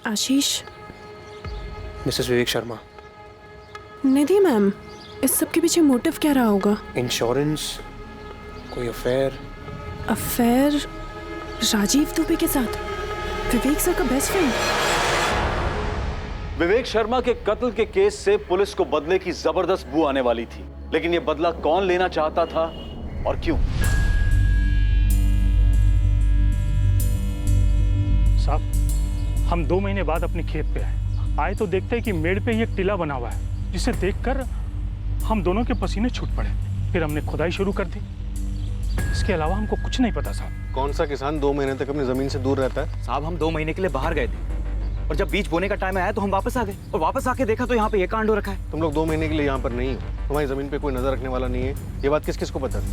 आशीष। Mrs Vivek Sharma. निधि ma'am, इस सब के पीछे मोटिव क्या रहा होगा? इंश्योरेंस, कोई अफेयर? अफेयर राजीव दुबे के साथ? विवेक सर का बेस्ट फ्रेंड? विवेक शर्मा के कत्ल के केस से पुलिस को बदले की जबरदस्त बू आने वाली थी, लेकिन यह बदला कौन लेना चाहता था और क्यों? साहब, हम 2 महीने बाद अपने खेत पे आए तो देखते हैं कि मेड़ पे ही एक टीला बना हुआ है, जिसे देखकर हम दोनों के पसीने छूट पड़े। फिर हमने खुदाई शुरू कर दी। इसके अलावा हमको कुछ नहीं पता साहब। कौन सा किसान 2 महीने तक अपनी जमीन से दूर रहता है? साहब, हम 2 महीने के लिए बाहर गए थे और जब बीज बोने का टाइम आया तो हम वापस आ गए और वापस आके देखा तो यहाँ पे ये कांड हो रखा है। तुम लोग 2 महीने के लिए यहाँ पर नहीं हो, तुम्हारी जमीन पे कोई नजर रखने वाला नहीं है। ये बात किस किस को पता है?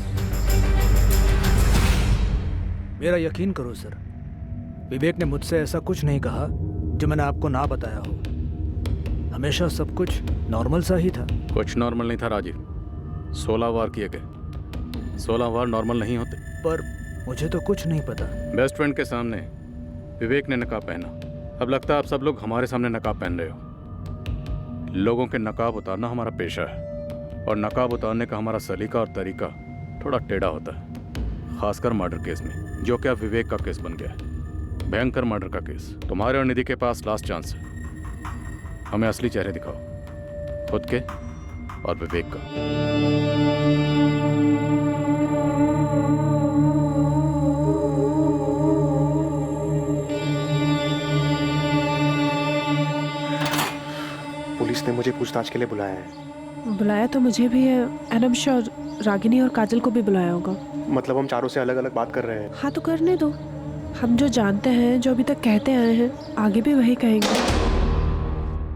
मेरा यकीन करो सर, विवेक ने मुझसे ऐसा कुछ नहीं कहा जो मैंने आपको ना बताया हो। हमेशा सब कुछ नॉर्मल सा ही था। कुछ नॉर्मल नहीं था राजीव। 16 वार किए गए। 16 वार नॉर्मल नहीं होते। पर मुझे तो कुछ नहीं पता। बेस्ट फ्रेंड के सामने विवेक ने नकाब पहना। अब लगता है आप सब लोग हमारे सामने नकाब पहन रहे हो। लोगों के नकाब उतारना हमारा पेशा है और नकाब उतारने का हमारा सलीका और तरीका थोड़ा टेढ़ा होता है, खासकर मर्डर केस में, जो कि अब विवेक का केस बन गया है। भयंकर मर्डर का केस। तुम्हारे और निधि के पास लास्ट चांस है। हमें असली चेहरे दिखाओ, खुद के और विवेक का। पुलिस ने मुझे पूछताछ के लिए बुलाया है। बुलाया तो मुझे भी है, and I am sure Ragini और काजल को भी बुलाया होगा। मतलब हम चारों से अलग अलग बात कर रहे हैं। हाँ तो करने दो। हम जो जानते हैं, जो अभी तक कहते आए हैं, आगे भी वही कहेंगे।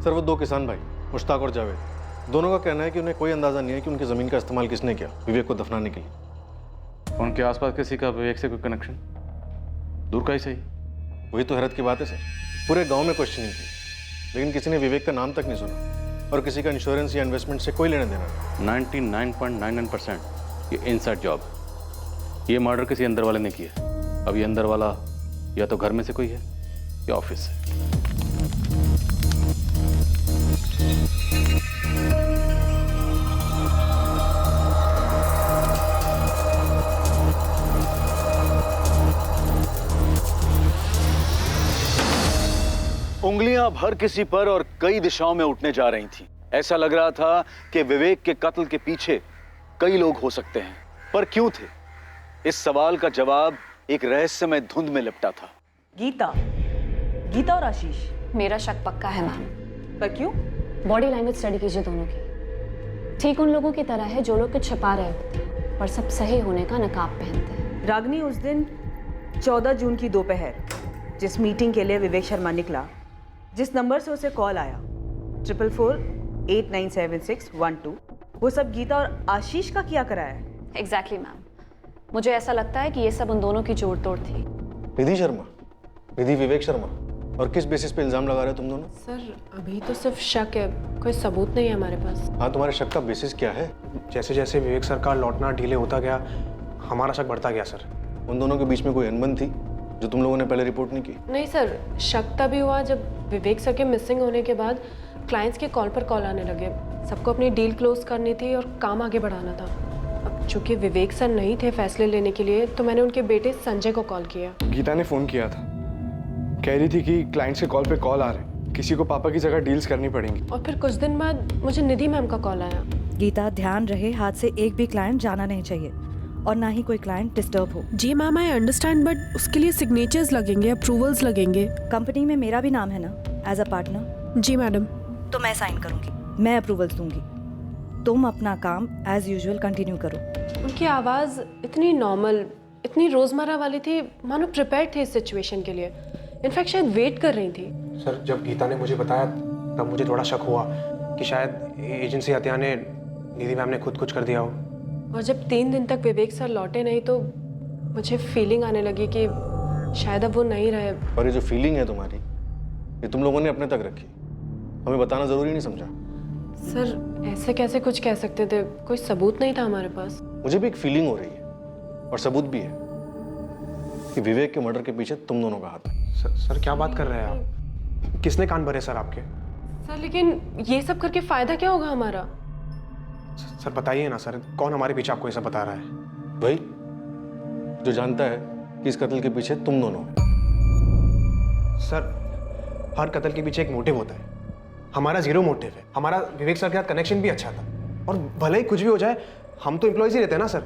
सर, वो 2 किसान भाई मुश्ताक और जावेद, दोनों का कहना है कि उन्हें कोई अंदाजा नहीं है कि उनकी जमीन का इस्तेमाल किसने किया विवेक को दफनाने के लिए। उनके आसपास किसी का विवेक से कोई कनेक्शन? दूर का ही सही। वही तो हैरत की बात है सर। पूरे गांव में क्वेश्चनिंग की, लेकिन किसी ने विवेक का नाम तक नहीं सुना और किसी का इंश्योरेंस या इन्वेस्टमेंट से कोई लेना देना नहीं। 99.99% ये इनसाइड जॉब। ये मर्डर किसी अंदर वाले ने किया। अब ये अंदर वाला या तो घर में से कोई है या ऑफिस से। उंगलियां भर किसी पर और कई दिशाओं में उठने जा रही थी। ऐसा लग रहा था कि विवेक के कत्ल के पीछे कई लोग हो सकते हैं, पर क्यों थे? इस सवाल का जवाब एक रहस्यमय धुंध में लिपटा था। गीता और आशीष। मेरा शक पक्का है मैम। पर क्यों? बॉडी लैंग्वेज स्टडी कीजिए दोनों की। ठीक उन लोगों की तरह है जो लोग कुछ छिपा रहे होते हैं पर सब सही होने का नकाब पहनते हैं। रागिनी उस दिन 14 जून की दोपहर जिस मीटिंग के लिए विवेक शर्मा निकला, जिस नंबर से उसे कॉल आया 4448976112, वो सब गीता और आशीष का किया कराया है। Exactly ma'am. मुझे ऐसा लगता है कि ये सब उन दोनों की जोड़ तोड़ थी। निधि शर्मा, निधि विवेक शर्मा, और किस बेसिस पे इल्जाम लगा रहे हो तुम दोनों? सर अभी तो सिर्फ शक है, कोई सबूत नहीं है हमारे पास। हाँ, तुम्हारे शक का बेसिस क्या है? जैसे जैसे विवेक सर का लौटना डिले होता गया, हमारा शक बढ़ता गया सर। उन दोनों के बीच में कोई अनबन थी जो तुम लोगों ने पहले रिपोर्ट नहीं की? नहीं सर, शक तभी हुआ जब विवेक सर के मिसिंग होने के बाद क्लाइंट्स के कॉल पर कॉल आने लगे। सबको अपनी डील क्लोज करनी थी और काम आगे बढ़ाना था। अब चूंकि विवेक सर नहीं थे फैसले लेने के लिए, तो मैंने उनके बेटे संजय को कॉल किया। गीता ने फ़ोन किया था, कह रही थी कि क्लाइंट्स के कॉल पे कॉल आ रहे हैं, किसी को पापा की जगह डील्स करनी पड़ेंगी। और फिर कुछ दिन बाद मुझे निधि मैम का कॉल आया। गीता, ध्यान रहे, हाथ से एक भी क्लाइंट जाना नहीं चाहिए और ना ही कोई क्लाइंट डिस्टर्ब हो। जी मैम, आई अंडरस्टैंड, बट उसके लिए सिग्नेचर्स लगेंगे, अप्रूवल्स लगेंगे। कंपनी में मेरा भी नाम है ना एज अ पार्टनर। जी मैडम। तो मैं साइन करूंगी, मैं अप्रूवल्स दूंगी। तुम अपना काम एज यूजुअल कंटिन्यू करो। उनकी आवाज़ इतनी नॉर्मल, इतनी रोज़मर्रा वाली थी, मानो प्रिपेयर थे इस सिचुएशन के लिए। इनफैक्ट शायद वेट कर रही थी। सर, जब गीता ने मुझे बताया तब मुझे थोड़ा शक हुआ कि शायद एजेंसी हत्या ने निधि मैम ने खुद कुछ कर दिया हो। और जब 3 दिन तक विवेक सर लौटे नहीं, तो मुझे फीलिंग आने लगी कि शायद अब वो नहीं रहे। और ये जो फीलिंग है तुम्हारी, ये तुम लोगों ने अपने तक रखी, हमें बताना जरूरी नहीं समझा? सर ऐसे कैसे कुछ कह सकते थे, कोई सबूत नहीं था हमारे पास। मुझे भी एक फीलिंग हो रही है और सबूत भी है कि विवेक के मर्डर के पीछे तुम दोनों का हाथ है। सर क्या बात कर रहे हैं आप? किसने कान भरे सर आपके? सर लेकिन ये सब करके फायदा क्या होगा हमारा? सर बताइए ना सर, कौन हमारे पीछे आपको ये सब बता रहा है? भाई जो जानता है कि इस कत्ल के पीछे तुम दोनों हो। सर हर कत्ल के पीछे एक मोटिव होता है, हमारा जीरो मोटिव है। हमारा विवेक सर के साथ कनेक्शन भी अच्छा था, और भले ही कुछ भी हो जाए हम तो एम्प्लॉयज ही रहते हैं ना सर।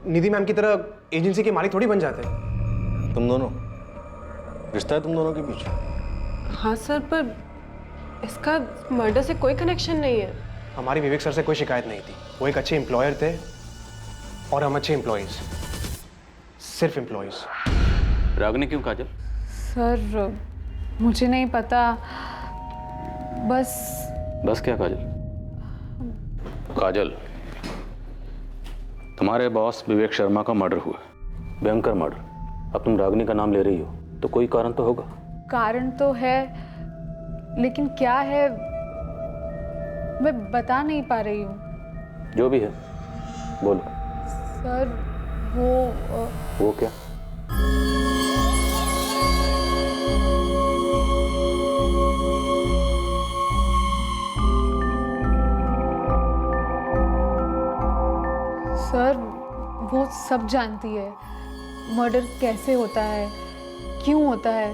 निधि मैम की तरह एजेंसी के मालिक थोड़ी बन जाते हैं। तुम दोनों, रिश्ता है तुम दोनों के पीछे? हाँ सर, पर इसका मर्डर से कोई कनेक्शन नहीं है। हमारी विवेक सर से कोई शिकायत नहीं थी, वो एक अच्छे एम्प्लॉयर थे और हम अच्छे एम्प्लॉयज, सिर्फ एम्प्लॉयज। रागनी क्यों काजल? सर मुझे नहीं पता, बस क्या काजल? काजल, तुम्हारे बॉस विवेक शर्मा का मर्डर हुआ, भयंकर मर्डर। अब तुम रागनी का नाम ले रही हो तो कोई कारण तो होगा। कारण तो है, लेकिन क्या है मैं बता नहीं पा रही हूँ। जो भी है बोलो। सर वो क्या? सर वो सब जानती है, मर्डर कैसे होता है, क्यों होता है,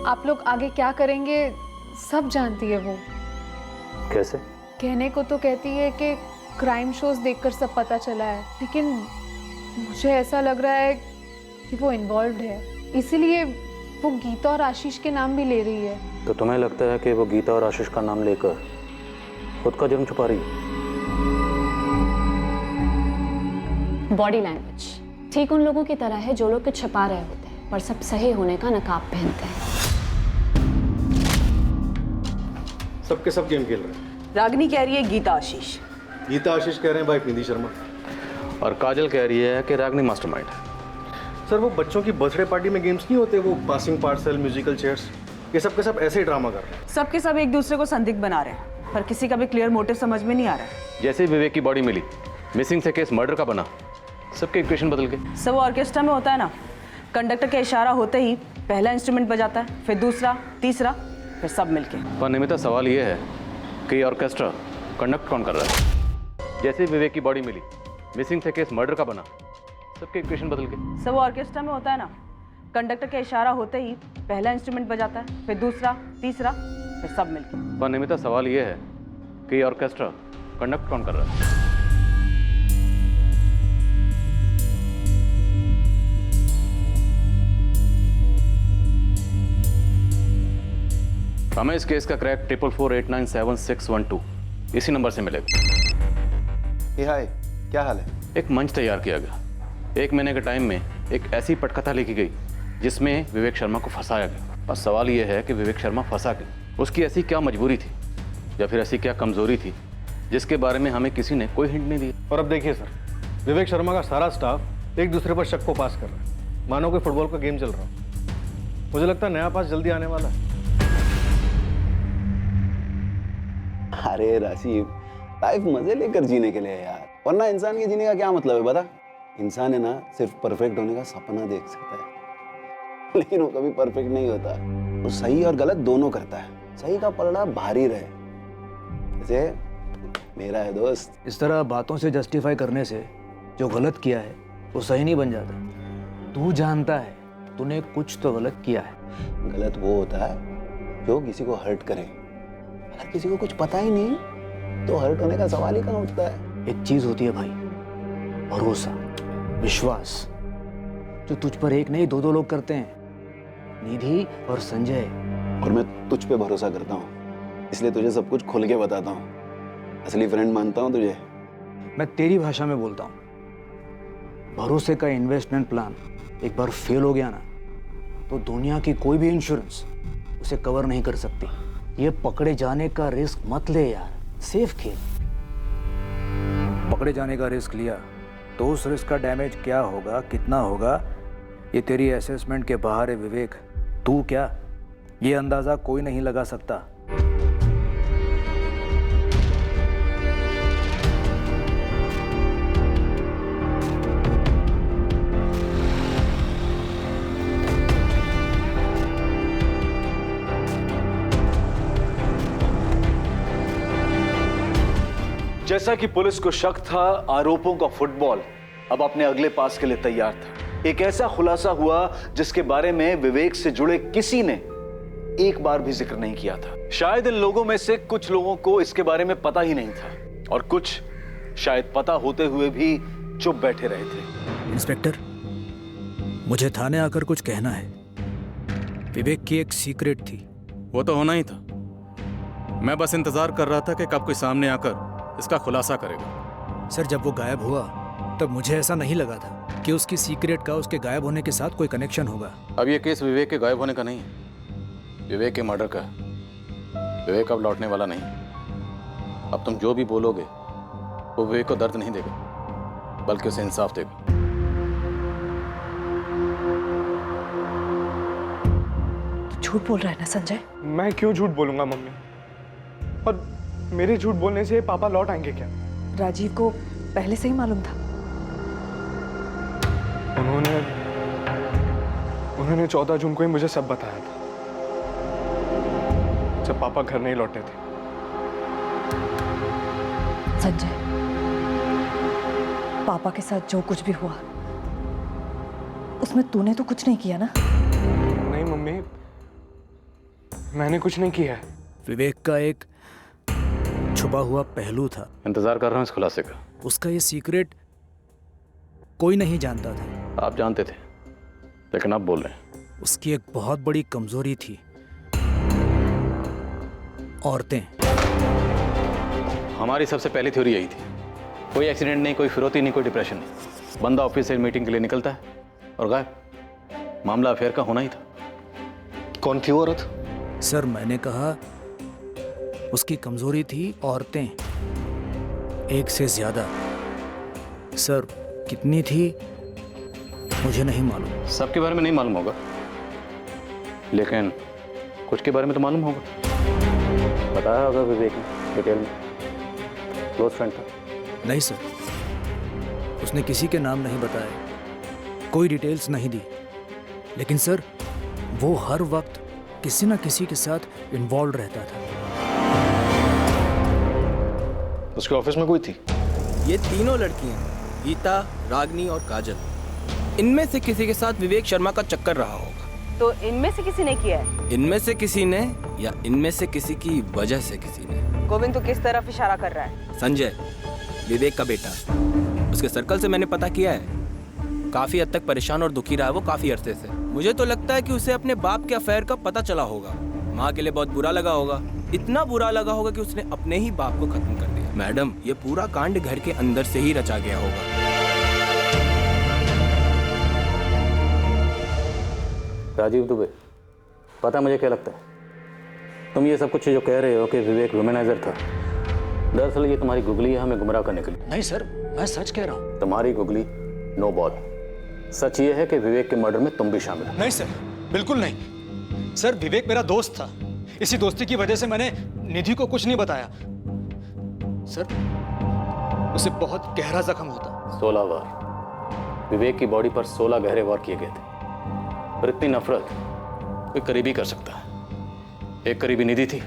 आप लोग आगे क्या करेंगे सब जानती है वो। कैसे? कहने को तो कहती है कि क्राइम शोज देखकर सब पता चला है, लेकिन मुझे ऐसा लग रहा है कि वो इन्वॉल्व्ड है, इसीलिए वो गीता और आशीष के नाम भी ले रही है। तो तुम्हें लगता है कि वो गीता और आशीष का नाम लेकर खुद का जुर्म छुपा रही है? बॉडी लैंग्वेज ठीक उन लोगों की तरह है जो लोग कुछ छुपा रहे होते हैं पर सब सही होने का नकाब पहनते हैं। सबके सब गेम खेल रहे हैं। रागनी कह रही है गीता आशीष, गीता आशीष कह रहे हैं वाइफ निधि शर्मा, और काजल कह रही है कि रागनी मास्टरमाइंड है। सर वो बच्चों की बर्थडे पार्टी में गेम्स नहीं होते, वो पासिंग पार्सल, म्यूजिकल चेयर्स, ये सब के सब ऐसे ही ड्रामा कर रहे हैं। सबके सब एक दूसरे को संदिग्ध बना रहे हैं, पर किसी का भी क्लियर मोटिव समझ में नहीं आ रहा है। जैसे ही विवेक की बॉडी मिली, मिसिंग से केस मर्डर का बना, सबके इक्वेशन बदल गए। सब ऑर्केस्ट्रा में होता है ना, कंडक्टर का इशारा होते ही पहला इंस्ट्रूमेंट बजाता है, फिर दूसरा, तीसरा, फिर सब मिलके। पर निमिता सवाल ये है कि ऑर्केस्ट्रा कंडक्ट कौन कर रहा है? जैसे ही विवेक की बॉडी मिली, मिसिंग से केस मर्डर का बना, सबके इक्वेशन बदल गए। सब ऑर्केस्ट्रा में होता है ना, कंडक्टर का इशारा होते ही पहला इंस्ट्रूमेंट बजाता है, फिर दूसरा, तीसरा, फिर सब मिलके। पर निमिता सवाल ये है कि ऑर्केस्ट्रा कंडक्ट कौन कर रहा है? हमें इस केस का क्रैक 4448976112 इसी नंबर से मिलेगा। हाय, क्या हाल है? एक मंच तैयार किया गया, 1 महीने के टाइम में एक ऐसी पटकथा लिखी गई जिसमें विवेक शर्मा को फंसाया गया। और सवाल यह है कि विवेक शर्मा फंसा क्यों? उसकी ऐसी क्या मजबूरी थी या फिर ऐसी क्या कमजोरी थी जिसके बारे में हमें किसी ने कोई हिंट नहीं दिया। और अब देखिए सर, विवेक शर्मा का सारा स्टाफ एक दूसरे पर शक को पास कर रहा है, मानो कोई फुटबॉल का गेम चल रहा हो। मुझे लगता है नया पास जल्दी आने वाला है। अरे राशिद, लाइफ मजे लेकर जीने के लिए है यार, वरना इंसान के जीने का क्या मतलब है बता? इंसान है ना, सिर्फ परफेक्ट होने का सपना देख सकता है, लेकिन वो कभी परफेक्ट नहीं होता। वो सही और गलत दोनों करता है, सही का पलड़ा भारी रहे। जैसे मेरा है दोस्त। इस तरह बातों से जस्टिफाई करने से जो गलत किया है वो सही नहीं बन जाता। तू जानता है तूने कुछ तो गलत किया है। गलत वो होता है जो किसी को हर्ट करे, अगर किसी को कुछ पता ही नहीं तो हर्ट होने का सवाल ही कहाँ उठता है। एक चीज होती है भाई, भरोसा, विश्वास, जो तुझ पर एक नहीं 2-2 लोग करते हैं, निधि और संजय। और मैं तुझ पे भरोसा करता हूँ, इसलिए तुझे सब कुछ खुल के बताता हूँ। असली फ्रेंड मानता हूँ तुझे। मैं तेरी भाषा में बोलता हूँ, भरोसे का इन्वेस्टमेंट प्लान एक बार फेल हो गया ना तो दुनिया की कोई भी इंश्योरेंस उसे कवर नहीं कर सकती। ये पकड़े जाने का रिस्क मत ले यार, सेफ खेल। पकड़े जाने का रिस्क लिया तो उस रिस्क का डैमेज क्या होगा, कितना होगा, ये तेरी असेसमेंट के बाहर है विवेक। तू क्या, ये अंदाजा कोई नहीं लगा सकता। जैसा कि पुलिस को शक था, आरोपों का फुटबॉल अब अपने अगले पास के लिए तैयार था। एक ऐसा खुलासा हुआ जिसके बारे में विवेक से जुड़े किसी ने एक बार भी जिक्र नहीं किया था। शायद इन लोगों में से कुछ लोगों को इसके बारे में पता ही नहीं था और कुछ शायद पता होते हुए भी चुप बैठे रहे थे। इंस्पेक्टर, मुझे थाने आकर कुछ कहना है। विवेक की एक सीक्रेट थी। वो तो होना ही था। मैं बस इंतजार कर रहा था कि कब कोई सामने आकर इसका खुलासा करेगा। सर, जब वो गायब हुआ तब मुझे ऐसा नहीं लगा था कि उसकी सीक्रेट का उसके गायब होने के साथ कोई कनेक्शन होगा। अब ये केस विवेक के गायब होने का नहीं है, विवेक के मर्डर का है। विवेक अब लौटने वाला नहीं। अब तुम जो भी बोलोगे वो विवेक को दर्द नहीं देगा, बल्कि उसे इंसाफ देगा। झूठ बोल रहा है ना संजय? मैं क्यों झूठ बोलूंगा मम्मी? और मेरे झूठ बोलने से पापा लौट आएंगे क्या? राजीव को पहले से ही मालूम था। उन्होंने 14 जून को ही मुझे सब बताया था, जब पापा घर नहीं लौटे थे। संजय, पापा के साथ जो कुछ भी हुआ उसमें तूने तो कुछ नहीं किया ना? नहीं मम्मी, मैंने कुछ नहीं किया है। विवेक का एक छुपा हुआ पहलू था। इंतजार कर रहा हूँ इस खुलासे का। उसका ये सीक्रेट कोई नहीं जानता था। आप जानते थे, लेकिन आप बोल रहे हैं। उसकी एक बहुत बड़ी कमजोरी थी, औरतें। हमारी सबसे पहली थ्योरी यही थी। कोई एक्सीडेंट नहीं, कोई फिरौती नहीं, कोई डिप्रेशन नहीं। बंदा ऑफिस से मीटिंग के लिए निकलता है और गायब। मामला अफेयर का होना ही था। कौन थी वो औरत? सर, मैंने कहा उसकी कमजोरी थी औरतें, एक से ज्यादा। सर, कितनी थी मुझे नहीं मालूम। सबके बारे में नहीं मालूम होगा, लेकिन कुछ के बारे में तो मालूम होगा। बताया होगा विवेक ने डिटेल में। क्लोज फ्रेंड था। नहीं सर, उसने किसी के नाम नहीं बताए, कोई डिटेल्स नहीं दी। लेकिन सर, वो हर वक्त किसी ना किसी के साथ इन्वॉल्व रहता था। उसके ऑफिस में कोई थी? ये तीनों लड़कियां, गीता, रागनी और काजल, इनमें से किसी के साथ विवेक शर्मा का चक्कर रहा होगा। तो इनमें से किसी ने किया है? इनमें से किसी ने या इनमें से किसी की वजह से किसी ने। गोविंद तो किस तरफ इशारा कर रहा है? संजय, विवेक का बेटा। उसके सर्कल से मैंने पता किया है, काफी हद तक परेशान और दुखी रहा है वो काफी अरसे से। मुझे तो लगता है कि उसे अपने बाप के अफेयर का पता चला होगा। माँ के लिए बहुत बुरा लगा होगा, इतना बुरा लगा होगा कि उसने अपने ही बाप को खत्म कर दिया। मैडम, ये पूरा कांड घर के अंदर से ही रचा गया होगा। राजीव दुबे, पता मुझे क्या लगता है? तुम ये सब कुछ जो कह रहे हो कि विवेक वुमेनाइजर था, दरअसल ये तुम्हारी गुगली है हमें गुमराह करने के लिए। नहीं सर, मैं सच कह रहा हूँ। तुम्हारी गुगली नो बॉल। सच ये है कि विवेक के मर्डर में तुम भी शामिल हो। नहीं सर, बिल्कुल नहीं। सर, विवेक मेरा दोस्त था। इसी दोस्ती की वजह से मैंने निधि को कुछ नहीं बताया। सर, उसे बहुत गहरा जख्म होता। 16 वार विवेक की बॉडी पर 16 गहरे वार किए गए थे। और इतनी नफरत कोई करीबी कर सकता है। एक करीबी निधि थी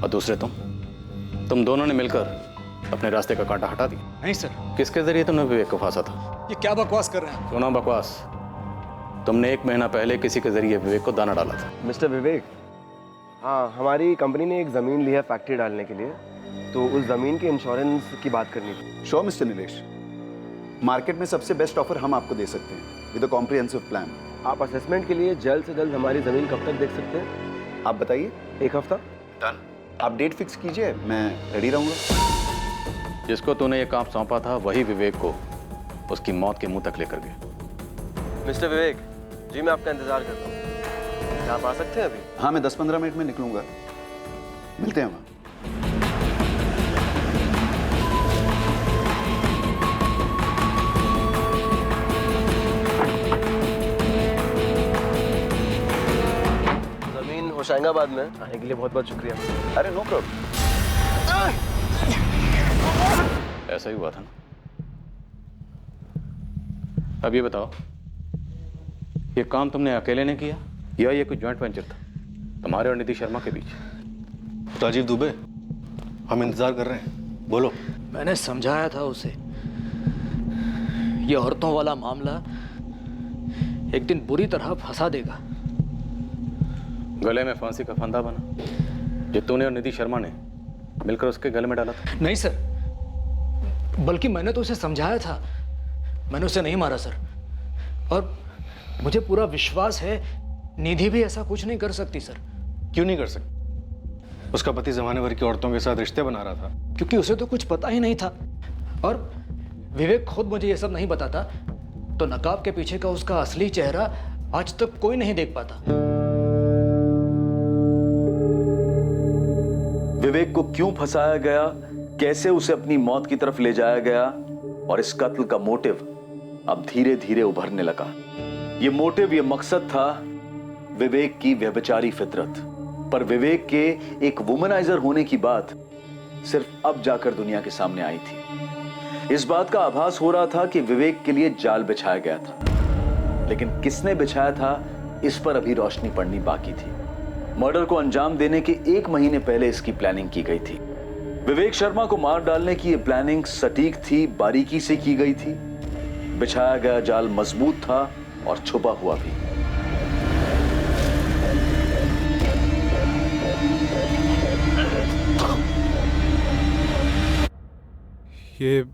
और दूसरे तुम दोनों ने मिलकर अपने रास्ते का कांटा हटा दिया। नहीं सर। किसके जरिए तुमने विवेक को फांसा था? ये क्या बकवास कर रहे हैं? सुनो बकवास। तुमने 1 महीना पहले किसी के जरिए विवेक को दाना डाला था। मिस्टर विवेक, हाँ, हमारी कंपनी ने एक ज़मीन ली है फैक्ट्री डालने के लिए, तो उस ज़मीन के इंश्योरेंस की बात करनी थी। श्योर मिस्टर नीलेश, मार्केट में सबसे बेस्ट ऑफर हम आपको दे सकते हैं विद अ कॉम्प्रिहेंसिव प्लान। आप असेसमेंट के लिए जल्द से जल्द हमारी ज़मीन कब तक देख सकते हैं? आप बताइए। 1 हफ्ता। डन। आप डेट फिक्स कीजिए, मैं रेडी रहूँगा। जिसको तूने ये काम सौंपा था वही विवेक को उसकी मौत के मुंह तक लेकर गया। मिस्टर विवेक जी, मैं आपका इंतजार करता हूँ। क्या आप आ सकते हैं अभी? हाँ, मैं 10-15 मिनट में निकलूंगा। मिलते हैं वहाँ। ज़मीन होशंगाबाद में आने के लिए बहुत बहुत शुक्रिया। अरे नो प्रॉब्लम। ऐसा ही हुआ था ना? अब ये बताओ, ये काम तुमने अकेले ने किया या ये कोई जॉइंट वेंचर था तुम्हारे और निधि शर्मा के बीच? राजीव दुबे, हम इंतजार कर रहे हैं। बोलो। मैंने समझाया था उसे, ये औरतों वाला मामला एक दिन बुरी तरह फंसा देगा। गले में फांसी का फंदा बना जो तूने और निधि शर्मा ने मिलकर उसके गले में डाला था। नहीं सर, बल्कि मैंने तो उसे समझाया था, मैंने उसे नहीं मारा सर। और मुझे पूरा विश्वास है निधि भी ऐसा कुछ नहीं कर सकती सर। क्यों नहीं कर सकती? उसका पति जमाने भर की औरतों के साथ रिश्ते बना रहा था। क्योंकि उसे तो कुछ पता ही नहीं था, और विवेक खुद मुझे ये सब नहीं बताता तो नकाब के पीछे का उसका असली चेहरा आज तक कोई नहीं देख पाता। विवेक को क्यों फंसाया गया, कैसे उसे अपनी मौत की तरफ ले जाया गया, और इस कत्ल का मोटिव अब धीरे धीरे उभरने लगा। ये मोटिव, ये मकसद था विवेक की व्यभिचारी फितरत। पर विवेक के एक वुमनाइजर होने की बात सिर्फ अब जाकर दुनिया के सामने आई थी। इस बात का आभास हो रहा था कि विवेक के लिए जाल बिछाया गया था, लेकिन किसने बिछाया था इस पर अभी रोशनी पड़नी बाकी थी। मर्डर को अंजाम देने के 1 महीने पहले इसकी प्लानिंग की गई थी। विवेक शर्मा को मार डालने की यह प्लानिंग सटीक थी, बारीकी से की गई थी। बिछाया गया जाल मजबूत था और छुपा हुआ भी। ये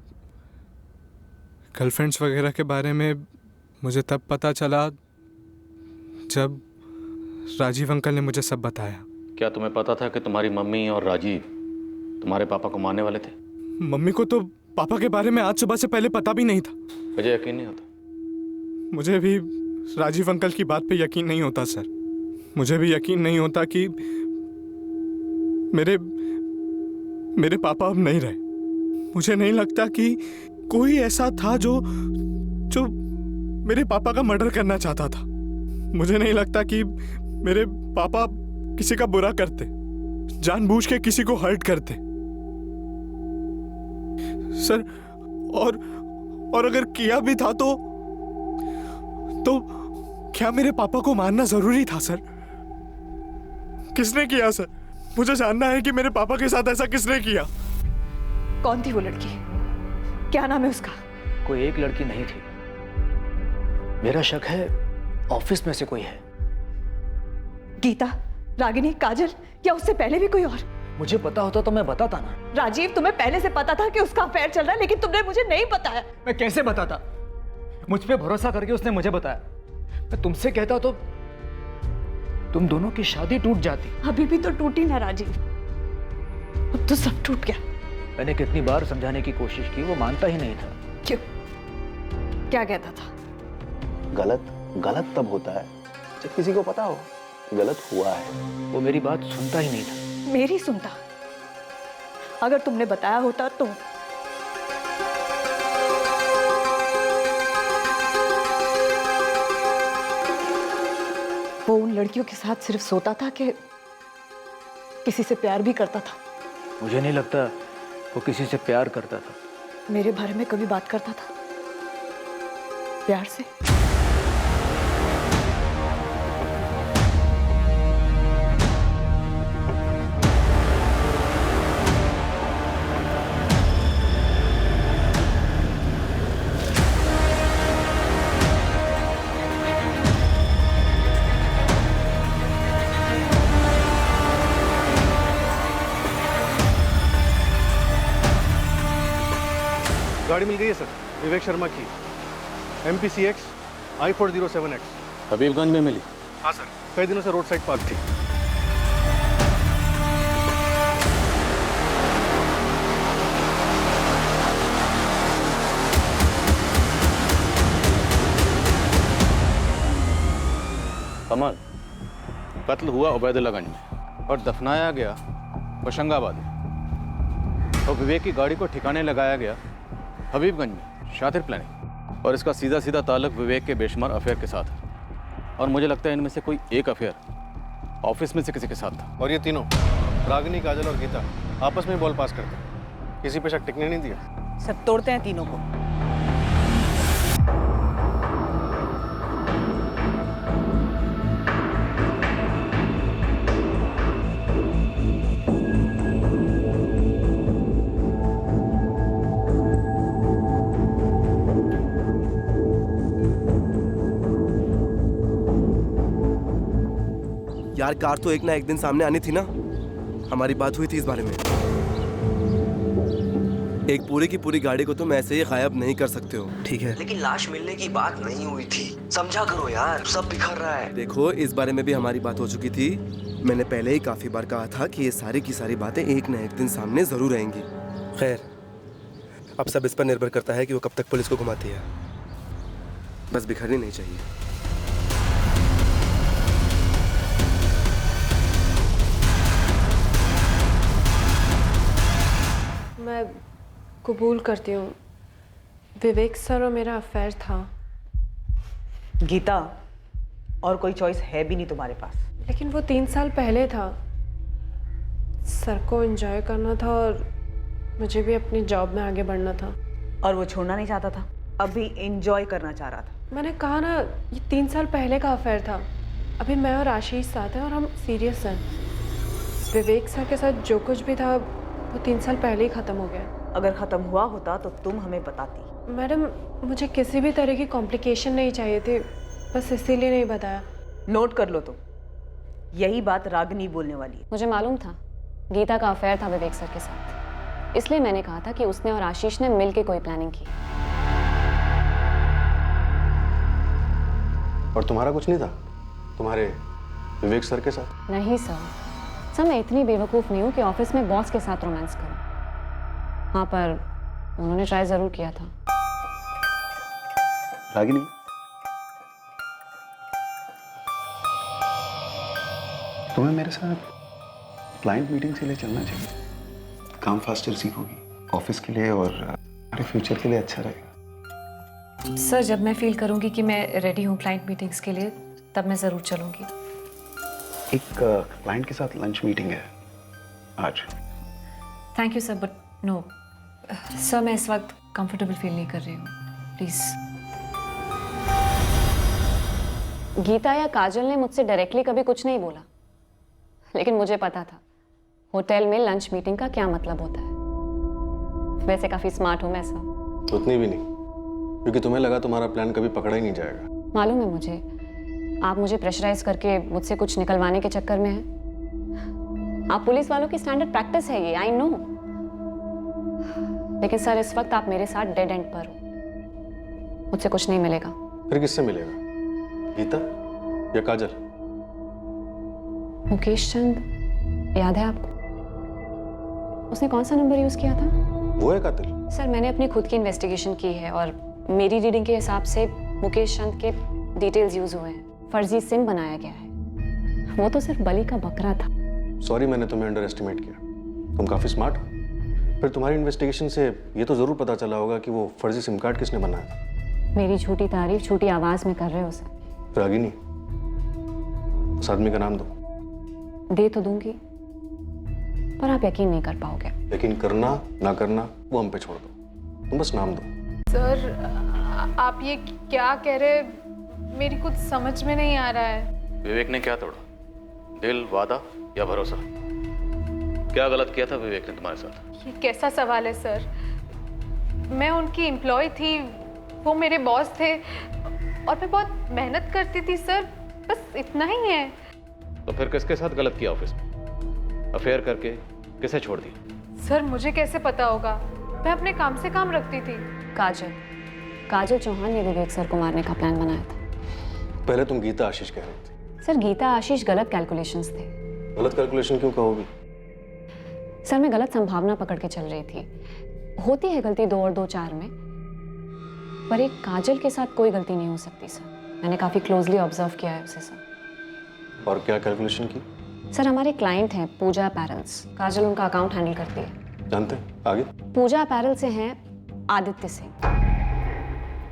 गर्लफ्रेंड्स वगैरह के बारे में मुझे तब पता चला जब राजीव अंकल ने मुझे सब बताया। क्या तुम्हें पता था कि तुम्हारी मम्मी और राजीव तुम्हारे पापा को मारने वाले थे? मम्मी को तो पापा के बारे में आज सुबह से पहले पता भी नहीं था। मुझे यकीन नहीं होता। मुझे भी राजीव अंकल की बात पे यकीन नहीं होता सर। मुझे भी यकीन नहीं होता कि मेरे पापा अब नहीं रहे। मुझे नहीं लगता कि कोई ऐसा था जो मेरे पापा का मर्डर करना चाहता था। मुझे नहीं लगता कि मेरे पापा किसी का बुरा करते, जानबूझ के किसी को हर्ट करते सर। और अगर किया भी था तो क्या मेरे पापा को मारना जरूरी था सर? किसने किया सर? मुझे जानना है कि मेरे पापा के साथ ऐसा किसने किया। कौन थी वो लड़की? क्या नाम है उसका? कोई एक लड़की नहीं थी, मेरा शक है ऑफिस में से कोई है। गीता, रागिनी, काजल या उससे पहले भी कोई और? मुझे पता होता तो मैं बताता ना। राजीव, तुम्हें पहले से पता था कि उसका अफेयर चल रहा है, लेकिन तुमने मुझे नहीं बताया। मैं कैसे बताता? मुझ पे भरोसा करके उसने मुझे बताया। मैं तुमसे कहता तो तुम दोनों की शादी टूट जाती। अभी भी तो टूटी ना राजीव, अब तो सब टूट गया। मैंने कितनी बार समझाने की कोशिश की, वो मानता ही नहीं था। क्यों? क्या कहता था? गलत तब होता है जब किसी को पता हो गलत हुआ है। वो मेरी बात सुनता ही नहीं था। मेरी सुनता? अगर तुमने बताया होता तो। वो उन लड़कियों के साथ सिर्फ सोता था कि किसी से प्यार भी करता था? मुझे नहीं लगता वो किसी से प्यार करता था। मेरे बारे में कभी बात करता था प्यार से? गाड़ी मिल गई है सर, विवेक शर्मा की, MPCX I407X। हबीबगंज में मिली? हाँ सर, कई दिनों से रोड साइड पार्क थी। कमल, कत्ल हुआ उबैदुल्लागंज में और दफनाया गया होशंगाबाद में, और विवेक की गाड़ी को ठिकाने लगाया गया हबीबगंज में। शातिर प्लानिंग। और इसका सीधा सीधा ताल्लुक विवेक के बेशुमार अफेयर के साथ है, और मुझे लगता है इनमें से कोई एक अफेयर ऑफिस में से किसी के साथ था। और ये तीनों, रागिनी, काजल और गीता, आपस में बॉल पास करते हैं। किसी पे शक टिकने नहीं दिया। सब तोड़ते हैं तीनों को। यार कार तो एक ना एक दिन सामने आनी थी ना, हमारी बात हुई थी इस बारे में। एक पूरी की पूरी गाड़ी को तुम ऐसे ही गायब नहीं कर सकते हो, ठीक है? लेकिन लाश मिलने की बात नहीं हुई थी, समझा करो यार, सब बिखर रहा है। देखो इस बारे में भी हमारी बात हो चुकी थी। मैंने पहले ही काफी बार कहा था कि ये सारी की सारी बातें एक न एक दिन सामने जरूर आएंगी। खैर, अब सब इस पर निर्भर करता है कि वो कब तक पुलिस को घुमाती है। बस बिखरनी नहीं चाहिए। मैं कबूल करती हूँ, विवेक सर और मेरा अफेयर था। गीता, और कोई चॉइस है भी नहीं तुम्हारे पास। लेकिन वो 3 साल पहले था। सर को एंजॉय करना था और मुझे भी अपनी जॉब में आगे बढ़ना था। और वो छोड़ना नहीं चाहता था, अभी एंजॉय करना चाह रहा था। मैंने कहा ना, ये 3 साल पहले का अफेयर था। अभी मैं और आशीष साथ हैं और हम सीरियस हैं। विवेक सर के साथ जो कुछ भी था वो 3 साल पहले ही ख़त्म हो गया। अगर ख़त्म हुआ होता तो तुम हमें बताती। मैडम, मुझे किसी भी तरह की कॉम्प्लिकेशन नहीं चाहिए थी, बस इसीलिए नहीं बताया। नोट कर लो तुम, यही बात रागिनी बोलने वाली है। मुझे मालूम था गीता का अफेयर था विवेक सर के साथ, इसलिए मैंने कहा था कि उसने और आशीष ने मिलकर कोई प्लानिंग की। और तुम्हारा कुछ नहीं था तुम्हारे विवेक सर के साथ? नहीं सर, मैं इतनी बेवकूफ़ नहीं हूँ कि ऑफिस में बॉस के साथ रोमांस करूँ। हाँ, पर उन्होंने ट्राई ज़रूर किया था। रागिनी, तुम्हें मेरे साथ क्लाइंट मीटिंग के लिए चलना चाहिए। काम फास्टर सीखोगी, ऑफिस के लिए और हमारे फ्यूचर के लिए अच्छा रहेगा। सर, जब मैं फील करूँगी कि मैं रेडी हूँ क्लाइंट मीटिंग्स के लिए, तब मैं ज़रूर चलूँगी। एक क्लाइंट के साथ लंच मीटिंग है आज। Thank you sir, but no sir, मैं इस वक्त कंफर्टेबल फील नहीं कर रही हूँ, प्लीज़। गीता या काजल ने मुझसे डायरेक्टली कभी कुछ नहीं बोला, लेकिन मुझे पता था होटल में लंच मीटिंग का क्या मतलब होता है। वैसे काफ़ी स्मार्ट हूँ मैं सर। उतनी भी नहीं, क्योंकि तुम्हें लगा तुम्हारा प्लान कभी पकड़ा ही नहीं जाएगा। मालूम है मुझे, आप मुझे प्रेशराइज करके मुझसे कुछ निकलवाने के चक्कर में हैं। आप पुलिस वालों की स्टैंडर्ड प्रैक्टिस है ये, आई नो। लेकिन सर, इस वक्त आप मेरे साथ डेड एंड पर हो, मुझसे कुछ नहीं मिलेगा। फिर किससे मिलेगा? गीता या काजल? मुकेश चंद, याद है आपको? उसने कौन सा नंबर यूज किया था? वो है कातिल? सर, मैंने अपनी खुद की इन्वेस्टिगेशन की है और मेरी रीडिंग के हिसाब से मुकेश चंद के डिटेल्स यूज हुए हैं। फर्जी सिम बनाया गया है। वो तो सिर्फ बलि का बकरा था। सॉरी, मैंने तुम्हें अंडर एस्टिमेट किया। तुम काफी स्मार्ट हो। फिर तुम्हारी इन्वेस्टिगेशन से ये तो जरूर पता चला होगा कि वो फर्जी सिम कार्ड किसने बनाया था। मेरी झूठी तारीफ छोटी आवाज में कर रहे हो सर। रागिनी, उस आदमी का नाम दो। दे तो दूंगी, पर आप यकीन नहीं कर पाओगे। यकीन करना ना करना वो हम पे छोड़ दो, तुम बस नाम दो। सर, आप ये क्या कह रहे, मेरी कुछ समझ में नहीं आ रहा है। विवेक ने क्या तोड़ा? दिल, वादा या भरोसा? क्या गलत किया था विवेक ने तुम्हारे साथ? ये कैसा सवाल है सर? मैं उनकी एम्प्लॉय थी, वो मेरे बॉस थे और मैं बहुत मेहनत करती थी सर, बस इतना ही है। तो फिर किसके साथ गलत किया ऑफिस में? अफेयर करके किसे छोड़ दिया? सर, मुझे कैसे पता होगा? मैं अपने काम से काम रखती थी। काजल चौहान ने विवेक सर को मारने का प्लान बनाया था। पहले तुम गीता आशीष कह रही थी। सर, गीता आशीष गलत कैलकुलेशंस थे। गलत कैलकुलेशन क्यों कहोगी? सर, मैं गलत संभावना पकड़ के चल रही थी। होती है गलती 2 और 2 4 में, पर एक काजल के साथ कोई गलती नहीं हो सकती सर। मैंने काफी क्लोजली ऑब्जर्व किया है उसे सर। और क्या कैलकुलेशन की? सर, हमारे क्लाइंट हैं पूजा अपैरल्स। काजल उनका अकाउंट हैंडल करती है। जानते हैं, आगे? पूजा अपैरल से हैं आदित्य सिंह।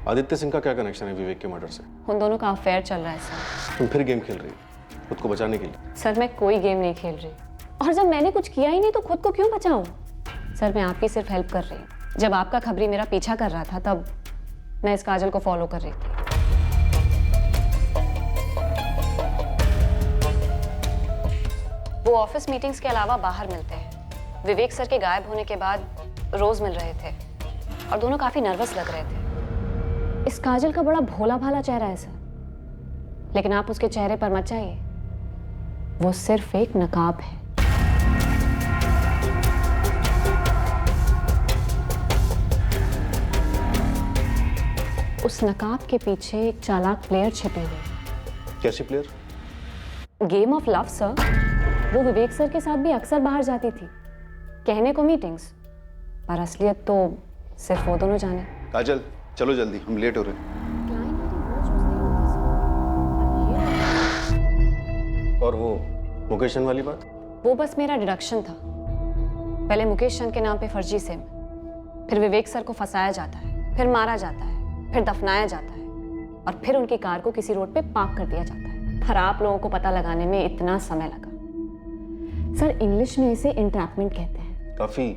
आदित्य सिंह का क्या कनेक्शन है विवेक के मर्डर से? उन दोनों का अफेयर चल रहा है सर। तुम फिर गेम खेल रही हो खुद को बचाने के लिए? सर, मैं कोई गेम नहीं खेल रही, और जब मैंने कुछ किया ही नहीं तो खुद को क्यों बचाऊं? सर, मैं आपकी सिर्फ हेल्प कर रही हूँ। जब आपका खबरी मेरा पीछा कर रहा था, तब मैं इस काजल को फॉलो कर रही थी। वो ऑफिस मीटिंग्स के अलावा बाहर मिलते हैं। विवेक सर के गायब होने के बाद रोज मिल रहे थे और दोनों काफी नर्वस लग रहे थे। इस काजल का बड़ा भोला भाला चेहरा है सर, लेकिन आप उसके चेहरे पर मत जाइए। वो सिर्फ एक नकाब है। उस नकाब के पीछे एक चालाक प्लेयर छिपे हुए। कैसी player? Game of love sir. वो विवेक सर के साथ भी अक्सर बाहर जाती थी, कहने को मीटिंग्स, पर असलियत तो सिर्फ वो दोनों जाने। काजल चलो जल्दी, हम लेट हो रहे हैं। और वो मुकेश चंद वाली बात? वो बस मेरा डिडक्शन था। पहले मुकेश चंद के नाम पे फर्जी सिम, फिर विवेक सर को फंसाया जाता है, फिर मारा जाता है, फिर दफनाया जाता है, और फिर उनकी कार को किसी रोड पे पार्क कर दिया जाता है। पर आप लोगों को पता लगाने में इतना समय लगा। सर इंग्लिश में इसे इंट्रैपमेंट कहते हैं। काफी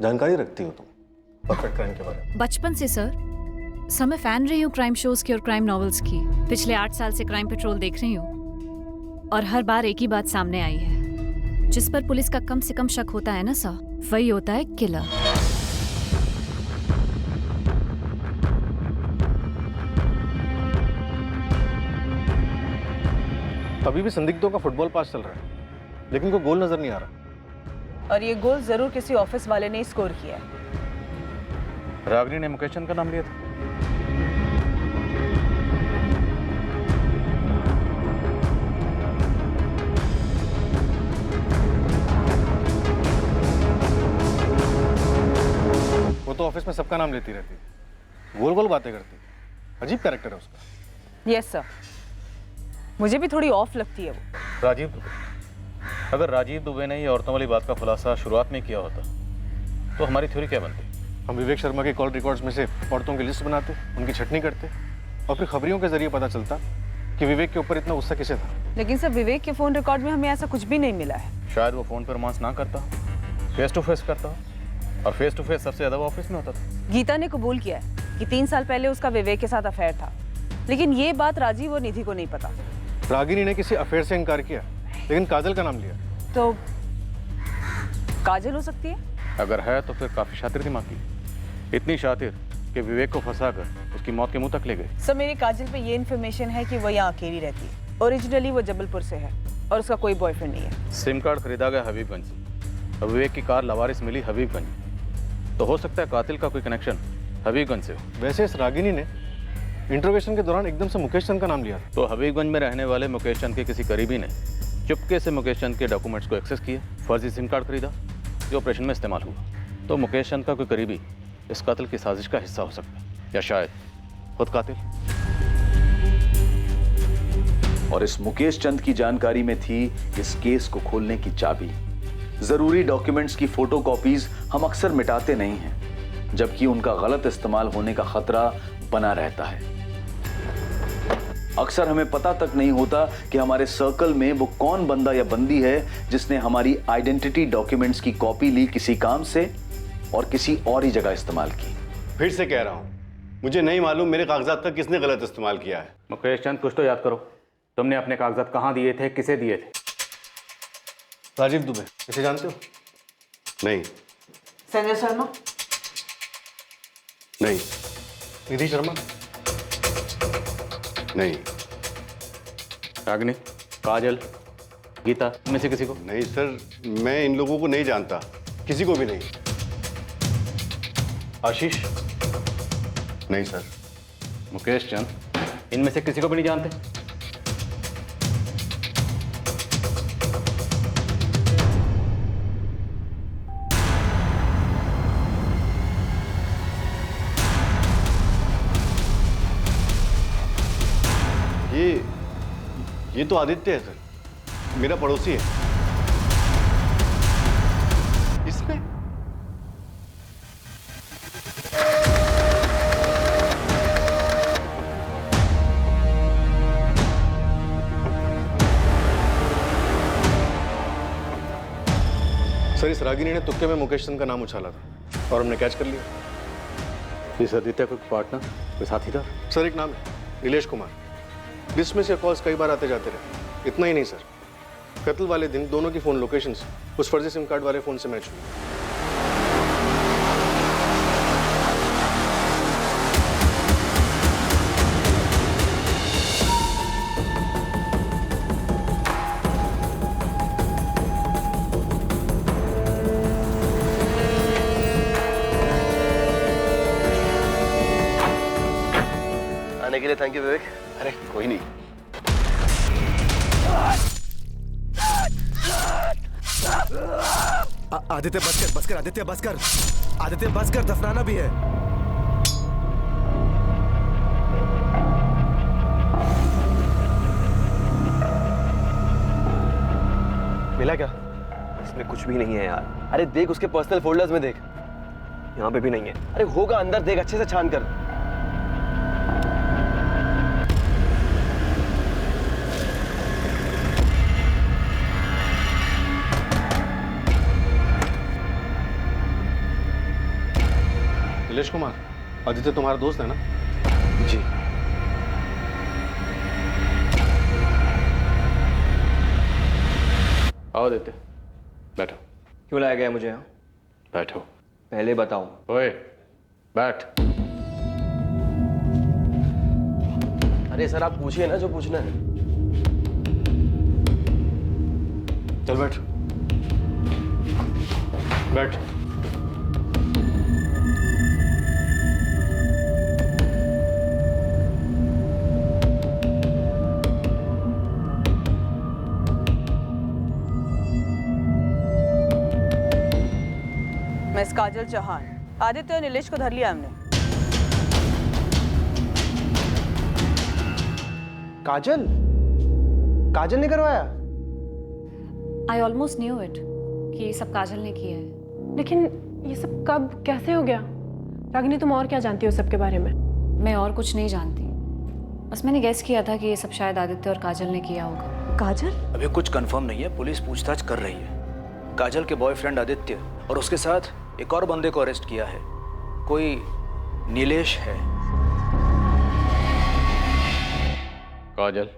जानकारी रखती हो तुम परफेक्ट क्राइम के बारे में। बचपन से सर मैं फैन रही हूँ क्राइम शोज की और क्राइम नॉवेल्स की। पिछले 8 साल से क्राइम पेट्रोल देख रही हूँ और हर बार एक ही बात सामने आई है, जिस पर पुलिस का कम से कम शक होता है ना सर, वही होता है किलर। अभी भी संदिग्धों का फुटबॉल पास चल रहा है, लेकिन कोई गोल नजर नहीं आ रहा। और ये गोल जरूर किसी ऑफिस वाले ने स्कोर किया है। रागिनी ने मुकेश चंद का नाम लिया था। वो तो ऑफिस में सबका नाम लेती रहती है, गोल गोल बातें करती है। अजीब कैरेक्टर है उसका। यस सर, मुझे भी थोड़ी ऑफ लगती है वो। राजीव दुबे, अगर राजीव दुबे ने ये औरतों वाली बात का खुलासा शुरुआत में किया होता तो हमारी थ्योरी क्या बनती? हम विवेक शर्मा के कॉल रिकॉर्ड्स में से औरतों की लिस्ट बनाते, उनकी छटनी करते, और फिर खबरियों के जरिए पता चलता कि विवेक के ऊपर इतना गुस्सा किसे था। लेकिन सर विवेक के फोन रिकॉर्ड में हमें ऐसा कुछ भी नहीं मिला है। शायद वो फोन पर रोमांस ना करता, फेस टू फेस करता, और फेस टू फेस सबसे ज्यादा वो ऑफिस में होता था। गीता ने कबूल किया है कि 3 साल पहले उसका विवेक के साथ अफेयर था, लेकिन ये बात राजीव और निधि को नहीं पता। रागिनी ने किसी अफेयर से इनकार किया, लेकिन काजल का नाम लिया। तो काजल हो सकती है? अगर है तो फिर काफी शातिर दिमाग की, इतनी शातिर कि विवेक को फंसाकर उसकी मौत के मुंह तक ले गए। सर मेरी काजल पे ये इन्फॉर्मेशन है कि वो यहाँ अकेली रहती है। ओरिजिनली वो जबलपुर से है और उसका कोई बॉयफ्रेंड नहीं है। सिम कार्ड खरीदा गया हबीबगंज से, और विवेक की कार लवारिस मिली हबीबगंज। तो हो सकता है कातिल का कोई कनेक्शन हबीबगंज से हो। वैसे इस रागिनी ने इंटरोगेशन के दौरान एकदम से मुकेश चंद का नाम लिया। तो हबीबगंज में रहने वाले मुकेश चंद के किसी करीबी ने चुपके से मुकेश चंद के डॉक्यूमेंट्स को एक्सेस किया, फर्जी सिम कार्ड खरीदा जो ऑपरेशन में इस्तेमाल हुआ। तो मुकेश चंद का कोई करीबी इस कातिल की साजिश का हिस्सा हो सकता है, या शायद खुद कातिल। और इस मुकेश चंद की जानकारी में थी इस केस को खोलने की चाबी। जरूरी डॉक्यूमेंट्स की फोटोकॉपीज हम अक्सर मिटाते नहीं हैं, जबकि उनका गलत इस्तेमाल होने का खतरा बना रहता है। अक्सर हमें पता तक नहीं होता कि हमारे सर्कल में वो कौन बंदा या बंदी है जिसने हमारी आइडेंटिटी डॉक्यूमेंट्स की कॉपी ली किसी काम से और किसी और ही जगह इस्तेमाल की। फिर से कह रहा हूं, मुझे नहीं मालूम मेरे कागजात का किसने गलत इस्तेमाल किया है। मुकेश चंद, कुछ तो याद करो, तुमने अपने कागजात कहाँ दिए थे, किसे दिए थे? राजीव दुबे, इसे जानते हो? नहीं। संजय शर्मा? नहीं। निधि शर्मा? नहीं। रागिनी, काजल, गीता, इनमें से किसी को? नहीं सर, मैं इन लोगों को नहीं जानता, किसी को भी नहीं। आशीष? नहीं सर। मुकेश चंद, इनमें से किसी को भी नहीं जानते? ये तो आदित्य है सर, मेरा पड़ोसी है। इसने? सर इस रागिनी ने तुक्के में मुकेश चंद का नाम उछाला था और हमने कैच कर लिया। इस आदित्य कोई पार्टनर, कोई साथीदार? सर एक नाम है नीलेश कुमार। लिस्ट में से कॉल्स कई बार आते जाते रहे। इतना ही नहीं सर, कत्ल वाले दिन दोनों की फोन लोकेशंस उस फर्जी सिम कार्ड वाले फोन से मैच हुई। लिए थैंक यू विवेक। अरे कोई नहीं। आदित्य बस कर आदित्य बस कर, आदित्य बस कर, दफनाना भी है। मिला क्या? इसमें कुछ भी नहीं है यार। अरे देख उसके पर्सनल फोल्डर्स में देख, यहाँ पे भी नहीं है। अरे होगा अंदर, देख अच्छे से छान कर। नीलेश कुमार, आदित्य तुम्हारा दोस्त है ना? जी। आओ आदित्य, बैठो। क्यों लाया गया मुझे यहाँ? बैठो। पहले बताओ। ओए, बैठ। अरे सर आप पूछिए ना जो पूछना है। चल बैठ। बैठ। मिस काजल चौहान, आदित्य और नीलेश को धर लिया हमने। काजल? काजल ने करवाया? आई ऑलमोस्ट न्यू इट कि ये सब काजल ने किया है। लेकिन ये सब कब कैसे हो गया? रागिनी तुम और क्या जानती हो सबके बारे में? मैं और कुछ नहीं जानती, बस मैंने गेस किया था कि ये सब शायद आदित्य और काजल ने किया होगा। काजल? अभी कुछ कंफर्म नहीं है, पुलिस पूछताछ कर रही है। काजल के बॉयफ्रेंड आदित्य और उसके साथ एक और बंदे को अरेस्ट किया है, कोई नीलेश है। काजल,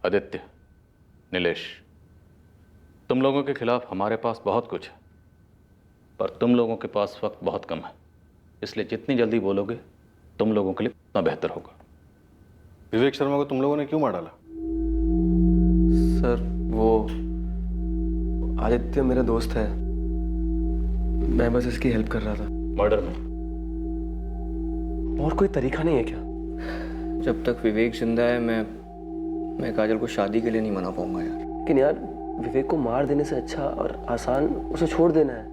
आदित्य, नीलेश, तुम लोगों के खिलाफ हमारे पास बहुत कुछ है, पर तुम लोगों के पास वक्त बहुत कम है, इसलिए जितनी जल्दी बोलोगे तुम लोगों के लिए उतना बेहतर होगा। विवेक शर्मा को तुम लोगों ने क्यों मार डाला? सर वो आदित्य मेरा दोस्त है, मैं बस इसकी हेल्प कर रहा था। मर्डर में और कोई तरीका नहीं है क्या? जब तक विवेक जिंदा है मैं काजल को शादी के लिए नहीं मना पाऊंगा यार। लेकिन यार विवेक को मार देने से अच्छा और आसान उसे छोड़ देना है।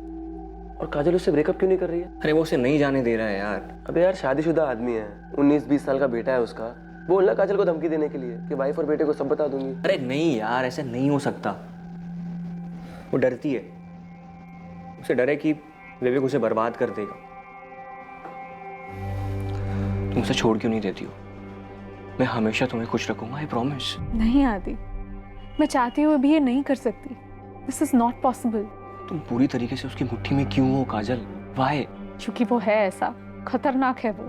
और काजल उससे ब्रेकअप क्यों नहीं कर रही है? अरे वो उसे नहीं जाने दे रहा है यार। अबे यार शादीशुदा आदमी है, 19-20 साल का बेटा है उसका। बोलना काजल को धमकी देने के लिए कि वाइफ और बेटे को सब बता दूंगी। अरे नहीं यार, ऐसे नहीं हो सकता। वो डरती है, उसे डर है कि विवेक उसे बर्बाद कर देगा। तुम उसे छोड़ क्यों नहीं देती हो? मैं हमेशा तुम्हें खुश रखूंगा, आई प्रॉमिस। नहीं आदि, मैं चाहती हूँ अभी ये नहीं कर सकती। This is not possible. तुम पूरी तरीके से उसकी मुट्ठी में क्यों हो काजल? वाई? क्योंकि वो है ऐसा, खतरनाक है वो।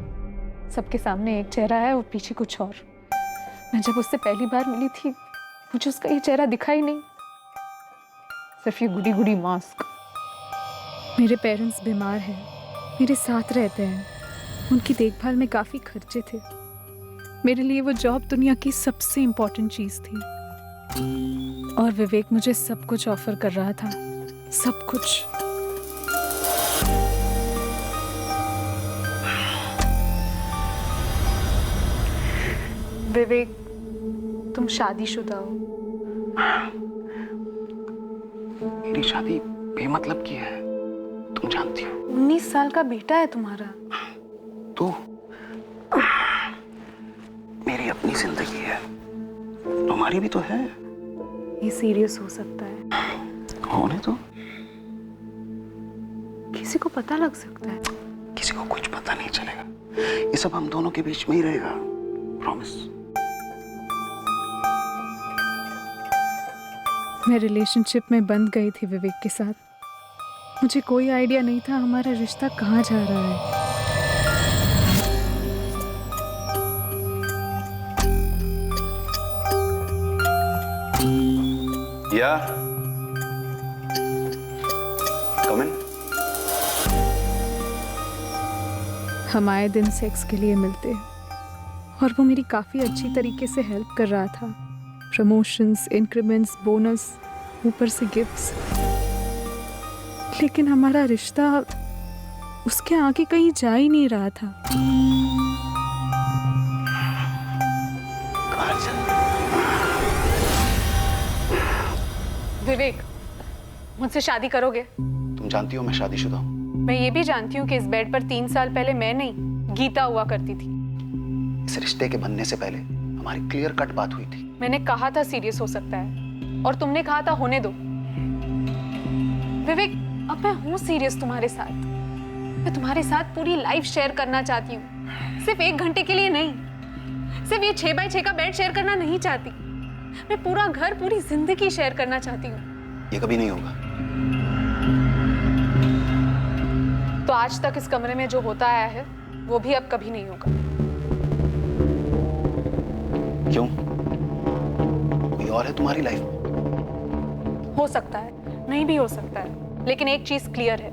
सबके सामने एक चेहरा है और पीछे कुछ और। मैं जब उससे पहली बार मिली थी मुझे उसका ये चेहरा दिखा ही नहीं, सिर्फ ये गुडी गुडी मास्क। मेरे पेरेंट्स बीमार हैं, मेरे साथ रहते हैं, उनकी देखभाल में काफ़ी खर्चे थे। मेरे लिए वो जॉब दुनिया की सबसे इम्पोर्टेंट चीज़ थी। और विवेक मुझे सब कुछ ऑफर कर रहा था, सब कुछ। विवेक, तुम शादीशुदा हो। मेरी शादी बेमतलब की है, तुम जानती हो। 19 साल का बेटा है तुम्हारा। तो मेरी अपनी जिंदगी है, तुम्हारी भी तो है। ये सीरियस हो सकता है। होने तो किसी को पता लग सकता है। किसी को कुछ पता नहीं चलेगा, ये सब हम दोनों के बीच में ही रहेगा, प्रॉमिस। मैं रिलेशनशिप में बंध गई थी विवेक के साथ। मुझे कोई आइडिया नहीं था हमारा रिश्ता कहाँ जा रहा है। या कम इन। हम आए दिन सेक्स के लिए मिलते और वो मेरी काफ़ी अच्छी तरीके से हेल्प कर रहा था। प्रमोशंस, इंक्रीमेंट्स, बोनस, ऊपर से गिफ्ट्स। लेकिन हमारा रिश्ता उसके आगे कहीं जा ही नहीं रहा था। विवेक, मुझसे शादी करोगे? तुम जानती हो मैं शादीशुदा हूँ। मैं ये भी जानती हूँ कि इस बेड पर 3 साल पहले मैं नहीं, गीता हुआ करती थी। इस रिश्ते के बनने से पहले हमारी क्लियर कट बात हुई थी। मैंने कहा था सीरियस हो सकता है और तुमने कहा था होने दो। विवेक, अब मैं हूँ सीरियस तुम्हारे साथ। मैं तुम्हारे साथ पूरी लाइफ शेयर करना चाहती हूँ, सिर्फ 1 घंटे के लिए नहीं। सिर्फ ये 6x6 का बेड शेयर करना नहीं चाहती। मैं पूरा घर, पूरी जिंदगी शेयर करना चाहती हूँ। ये कभी नहीं होगा। तो आज तक इस कमरे में जो होता आया है वो भी अब कभी नहीं होगा। क्यों? कोई और है तुम्हारी लाइफ में? हो सकता है, नहीं भी हो सकता है, लेकिन एक चीज क्लियर है,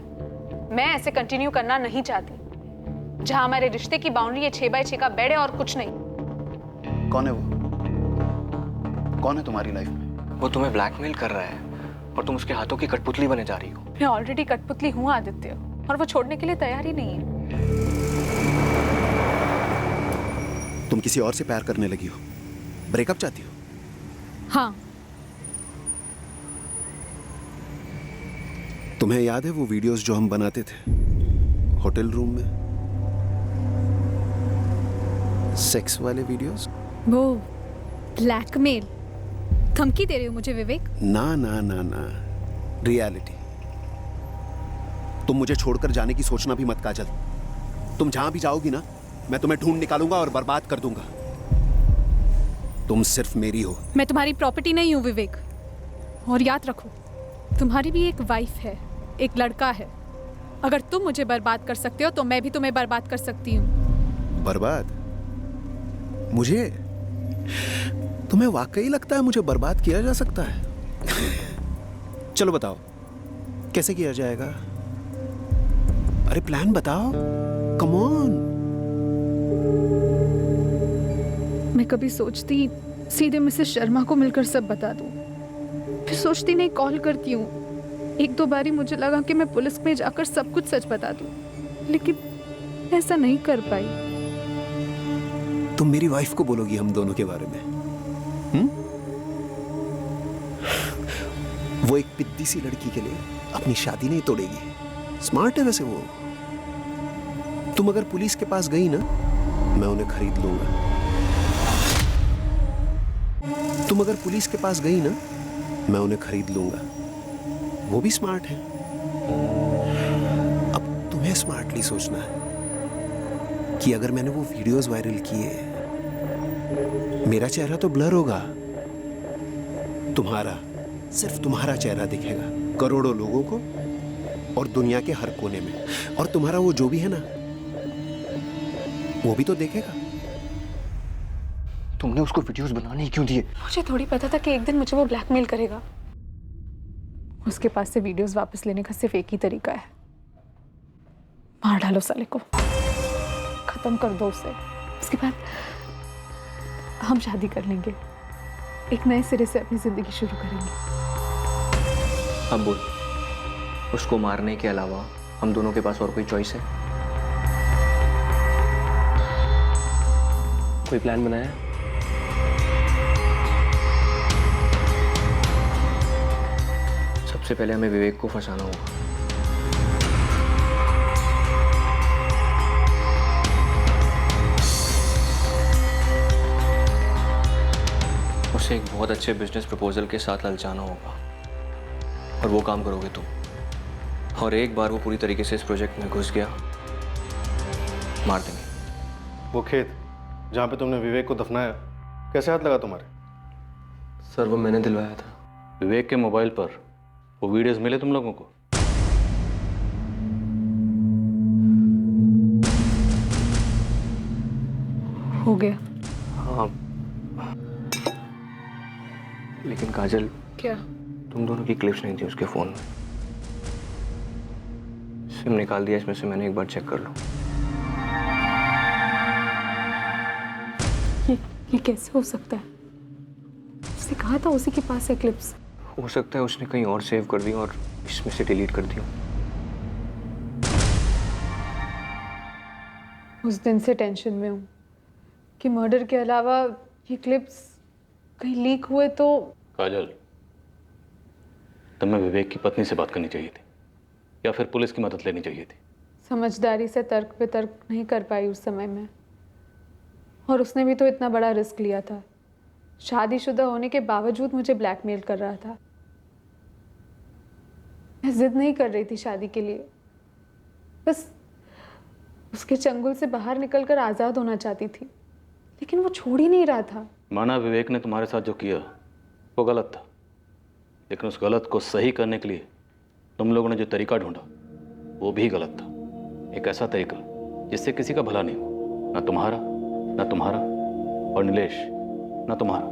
मैं ऐसे कंटिन्यू करना नहीं चाहती। जहां हमारे रिश्ते की बाउंड्री ये 6x6 का बेड है और कुछ नहीं। कौन है वो? कौन है तुम्हारी लाइफ में? वो तुम्हें ब्लैकमेल कर रहा है और तुम उसके हाथों की कठपुतली बने जा रही हो। मैं ऑलरेडी कठपुतली हूँ आदित्य, और वो छोड़ने के लिए तैयार ही नहीं है। तुम किसी और से प्यार करने लगी हो, ब्रेकअप चाहती हो? हाँ। तुम्हें याद है वो वीडियोस जो हम बनाते थे होटल रूम में, सेक्स वाले वीडियोस? वो ब्लैकमेल, धमकी दे रहे हो मुझे विवेक? ना ना ना ना, रियलिटी। तुम मुझे छोड़कर जाने की सोचना भी मत काजल। तुम जहां भी जाओगी ना, मैं तुम्हें ढूंढ निकालूंगा और बर्बाद कर दूंगा। तुम सिर्फ मेरी हो। मैं तुम्हारी प्रॉपर्टी नहीं हूँ विवेक, और याद रखो तुम्हारी भी एक वाइफ है, एक लड़का है। अगर तुम मुझे बर्बाद कर सकते हो तो मैं भी तुम्हें बर्बाद कर सकती हूँ। बर्बाद? मुझे? तुम्हें वाकई लगता है मुझे बर्बाद किया जा सकता है? चलो बताओ कैसे किया जाएगा? अरे प्लान बताओ, कम ऑन। मैं कभी सोचती सीधे मिसेस शर्मा को मिलकर सब बता दूं, फिर सोचती नहीं कॉल करती हूँ। 1-2 बारी मुझे लगा कि मैं पुलिस में जाकर सब कुछ सच बता दूं, लेकिन ऐसा नहीं कर पाई। तुम मेरी वाइफ को बोलोगी हम दोनों के बारे में? वो एक पिद्दी सी लड़की के लिए अपनी शादी नहीं तोड़ेगी। स्मार्ट है वैसे वो। तुम अगर पुलिस के पास गई ना, मैं उन्हें खरीद लूंगा। तुम अगर पुलिस के पास गई ना, मैं उन्हें खरीद लूंगा। वो भी स्मार्ट है। अब तुम्हें स्मार्टली सोचना है कि अगर मैंने वो वीडियोस वायरल किए, मेरा चेहरा तो ब्लर होगा, तुम्हारा, सिर्फ तुम्हारा चेहरा दिखेगा करोड़ों लोगों को और दुनिया के हर कोने में। और तुम्हारा वो जो भी है ना, वो भी तो देखेगा। तुमने उसको वीडियोस बनाने ही क्यों दिए? मुझे थोड़ी पता था कि एक दिन मुझे वो ब्लैकमेल करेगा। उसके पास से वीडियोस वापस लेने का सिर्फ एक ही तरीका है, मार डालो साले को, खत्म कर दो उसे। उसके बाद हम शादी कर लेंगे, एक नए सिरे से अपनी जिंदगी शुरू करेंगे। अब बोल, उसको मारने के अलावा हम दोनों के पास और कोई चॉइस है? कोई प्लान बनाया है? सबसे पहले हमें विवेक को फंसाना होगा। उसे एक बहुत अच्छे बिजनेस प्रपोजल के साथ ललचाना होगा, और वो काम करोगे तुम। और एक बार वो पूरी तरीके से इस प्रोजेक्ट में घुस गया, मार देंगे। वो खेत जहाँ पे तुमने विवेक को दफनाया, कैसे हाथ लगा तुम्हारे? सर वो मैंने दिलवाया था। विवेक के मोबाइल पर वो वीडियोस मिले तुम लोगों को? हो गया। हाँ, लेकिन काजल, क्या? तुम दोनों की क्लिप्स नहीं थी उसके फोन में। सिम निकाल दिया इसमें से, मैंने एक बार चेक कर लो। ये कैसे हो सकता है? उसने कहा था उसी के पास है क्लिप्स। हो सकता है उसने कहीं और सेव कर दी और इसमें से डिलीट कर दी। उस दिन से टेंशन में हूँ कि मर्डर के अलावा ये क्लिप्स कहीं लीक हुए तो। काजल, तुम्हें विवेक की पत्नी से बात करनी चाहिए थी या फिर पुलिस की मदद लेनी चाहिए थी। समझदारी से तर्क पे तर्क नहीं कर पाई उस समय में, और उसने भी तो इतना बड़ा रिस्क लिया था। शादीशुदा होने के बावजूद मुझे ब्लैकमेल कर रहा था। मैं जिद नहीं कर रही थी शादी के लिए, बस उसके चंगुल से बाहर निकलकर आज़ाद होना चाहती थी, लेकिन वो छोड़ ही नहीं रहा था। माना विवेक ने तुम्हारे साथ जो किया वो गलत था, लेकिन उस गलत को सही करने के लिए तुम लोगों ने जो तरीका ढूंढा वो भी गलत था। एक ऐसा तरीका जिससे किसी का भला नहीं हो, ना तुम्हारा, ना तुम्हारा, और नीलेश, ना तुम्हारा।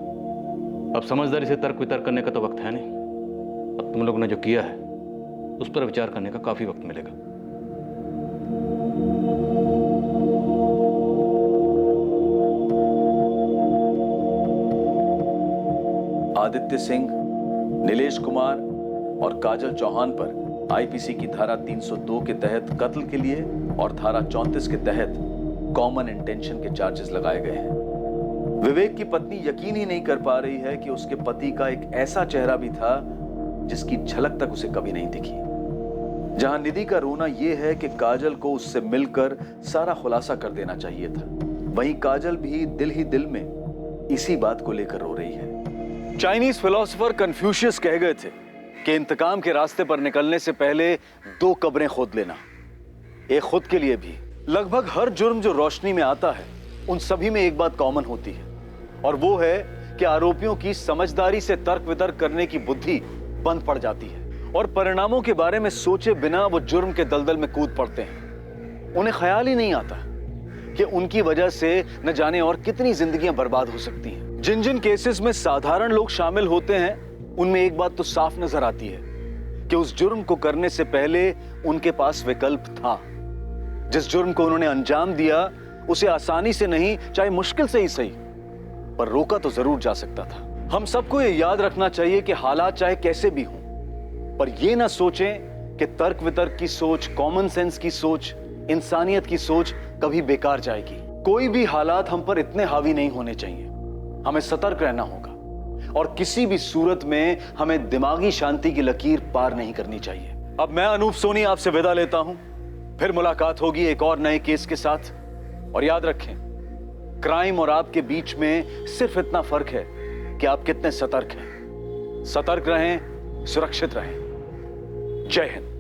अब समझदारी से तर्क वितर्क करने का तो वक्त है नहीं। अब तुम लोगों ने जो किया है उस पर विचार करने का काफी वक्त मिलेगा। आदित्य सिंह, नीलेश कुमार और काजल चौहान पर आईपीसी की धारा 302 के तहत कत्ल के लिए और धारा 34 के तहत कॉमन इंटेंशन के चार्जेस लगाए गए हैं। विवेक की पत्नी यकीन ही नहीं कर पा रही है कि उसके पति का एक ऐसा चेहरा भी था जिसकी झलक तक उसे कभी नहीं दिखी। जहां निधि का रोना यह है कि काजल को उससे मिलकर सारा खुलासा कर देना चाहिए था, वहीं काजल भी दिल में इसी बात को लेकर रो रही है। चाइनीज फिलोसोफर कन्फ्यूशियस कह गए थे कि इंतकाम के रास्ते पर निकलने से पहले 2 कब्रें खोद लेना, एक खुद के लिए भी। लगभग हर जुर्म जो रोशनी में आता है उन सभी में एक बात कॉमन होती है, और वो है कि आरोपियों की समझदारी से तर्क वितर्क करने की बुद्धि बंद पड़ जाती है और परिणामों के बारे में सोचे बिना वो जुर्म के दलदल में कूद पड़ते हैं। उन्हें ख्याल ही नहीं आता कि उनकी वजह से न जाने और कितनी जिंदगियां बर्बाद हो सकती हैं। जिन जिन केसेस में साधारण लोग शामिल होते हैं उनमें एक बात तो साफ नजर आती है कि उस जुर्म को करने से पहले उनके पास विकल्प था। जिस जुर्म को उन्होंने अंजाम दिया उसे आसानी से नहीं, चाहे मुश्किल से ही सही, पर रोका तो जरूर जा सकता था। हम सबको ये याद रखना चाहिए कि हालात चाहे कैसे भी हों, पर यह ना सोचें कि तर्क वितर्क की सोच, कॉमन सेंस की सोच, इंसानियत की सोच कभी बेकार जाएगी। कोई भी हालात हम पर इतने हावी नहीं होने चाहिए। हमें सतर्क रहना होगा और किसी भी सूरत में हमें दिमागी शांति की लकीर पार नहीं करनी चाहिए। अब मैं अनूप सोनी आपसे विदा लेता हूं, फिर मुलाकात होगी एक और नए केस के साथ। और याद रखें, क्राइम और आपके बीच में सिर्फ इतना फर्क है कि आप कितने सतर्क हैं। सतर्क रहें, सुरक्षित रहें। जय हिंद।